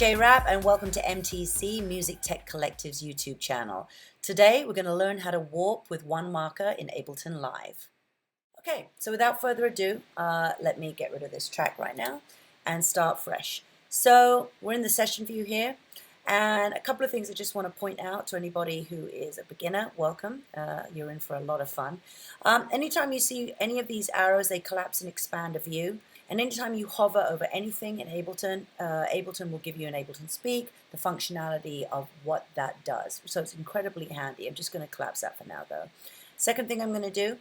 J-Rap and welcome to MTC Music Tech Collective's YouTube channel. Today we're going to learn how to warp with one marker in Ableton Live. Okay, so without further ado, let me get rid of this track right now and start fresh. So we're in the session view here, and a couple of things I just want to point out to anybody who is a beginner. Welcome, you're in for a lot of fun. Anytime you see any of these arrows, they collapse and expand a view. And anytime you hover over anything in Ableton, Ableton will give you an Ableton Speak, the functionality of what that does. So it's incredibly handy. I'm just going to collapse that for now though. Second thing I'm going to do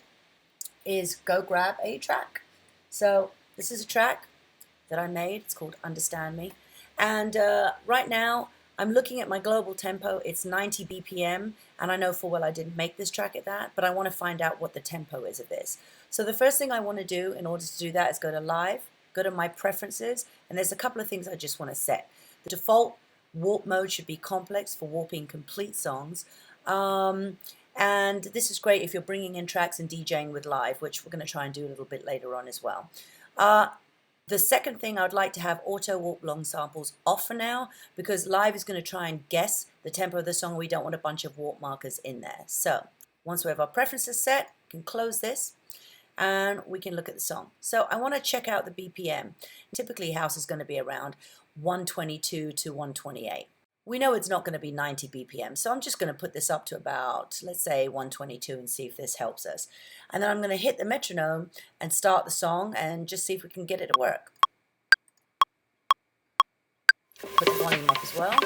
is go grab a track. So this is a track that I made. It's called Understand Me. And right now I'm looking at my global tempo. It's 90 BPM, and I know full well I didn't make this track at that, but I want to find out what the tempo is of this. So the first thing I want to do in order to do that is go to Live, go to My Preferences, and there's a couple of things I just want to set. The default warp mode should be complex for warping complete songs. And this is great if you're bringing in tracks and DJing with Live, which we're going to try and do a little bit later on as well. The second thing, I would like to have auto warp long samples off for now, because Live is going to try and guess the tempo of the song. We don't want a bunch of warp markers in there. So once we have our preferences set, we can close this and we can look at the song. So I want to check out the BPM. Typically house is going to be around 122 to 128. We know it's not going to be 90 BPM, so I'm just going to put this up to about, let's say, 122 and see if this helps us. And then I'm going to hit the metronome and start the song and just see if we can get it to work. Put the volume up as well.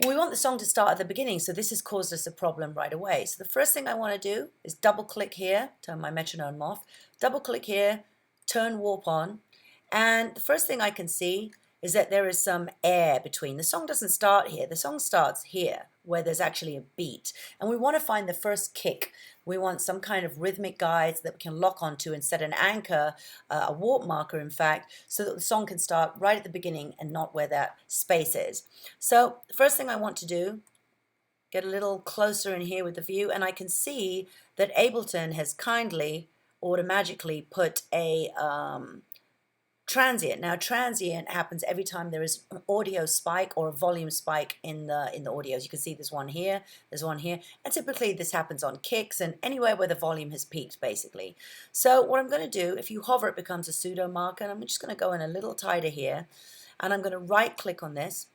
We want the song to start at the beginning, so this has caused us a problem right away. So the first thing I want to do is double click here, turn my metronome off, double click here, turn warp on, and the first thing I can see is that there is some air between. The song doesn't start here, the song starts here, where there's actually a beat. And we want to find the first kick. We want some kind of rhythmic guides that we can lock onto and set an anchor, a warp marker in fact, so that the song can start right at the beginning and not where that space is. So the first thing I want to do, get a little closer in here with the view, and I can see that Ableton has kindly, automatically put a transient. Now transient happens every time there is an audio spike or a volume spike in the audios. You can see there's one here, and typically this happens on kicks and anywhere where the volume has peaked basically. So what I'm going to do, if you hover it becomes a pseudo marker, and I'm just going to go in a little tighter here, and I'm going to right click on this.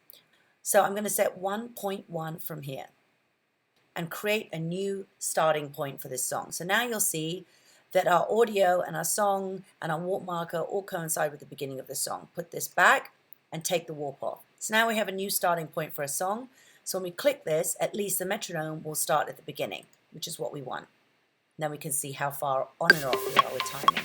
So I'm going to set 1.1 from here and create a new starting point for this song. So now you'll see that our audio and our song and our warp marker all coincide with the beginning of the song. Put this back and take the warp off. So now we have a new starting point for a song. So when we click this, at least the metronome will start at the beginning, which is what we want. Then we can see how far on and off we are with timing.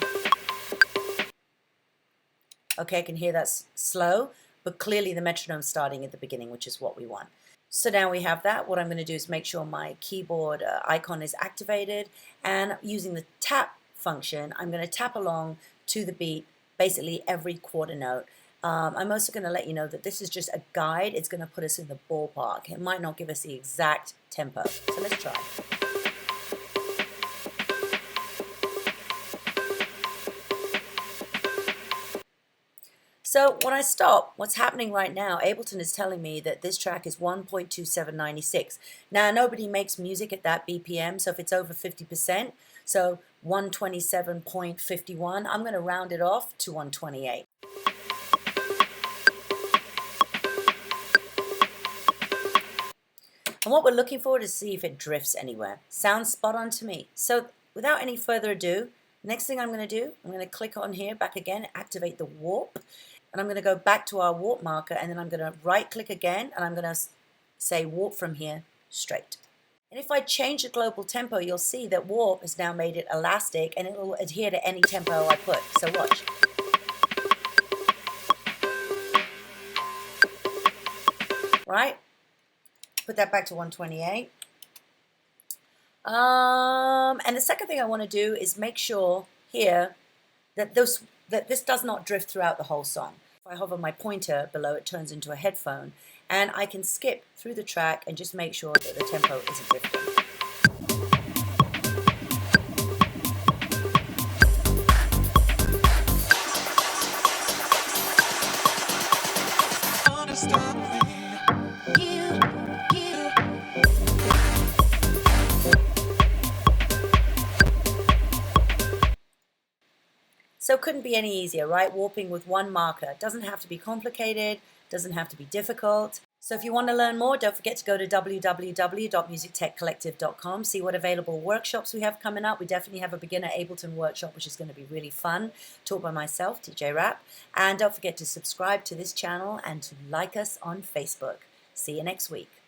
Okay, I can hear that's slow, but clearly the metronome's starting at the beginning, which is what we want. So now we have that. What I'm going to do is make sure my keyboard icon is activated, and using the tap function, I'm going to tap along to the beat basically every quarter note. I'm also going to let you know that this is just a guide. It's going to put us in the ballpark. It might not give us the exact tempo. So let's try. So when I stop, what's happening right now, Ableton is telling me that this track is 1.2796. Now nobody makes music at that BPM, so if it's over 50%, so 127.51, I'm going to round it off to 128. And what we're looking for is to see if it drifts anywhere. Sounds spot on to me. So without any further ado, next thing I'm going to do, I'm going to click on here, back again, activate the warp. And I'm going to go back to our warp marker, and then I'm going to right click again, and I'm going to say warp from here straight. And if I change the global tempo, you'll see that warp has now made it elastic, and it will adhere to any tempo I put. So watch. Right? Put that back to 128. And the second thing I want to do is make sure here that this does not drift throughout the whole song. If I hover my pointer below, it turns into a headphone, and I can skip through the track and just make sure that the tempo isn't drifting. So it couldn't be any easier, right? Warping with one marker. It doesn't have to be complicated, doesn't have to be difficult. So if you want to learn more, don't forget to go to www.musictechcollective.com, see what available workshops we have coming up. We definitely have a beginner Ableton workshop, which is going to be really fun, taught by myself, DJ Rap. And don't forget to subscribe to this channel and to like us on Facebook. See you next week.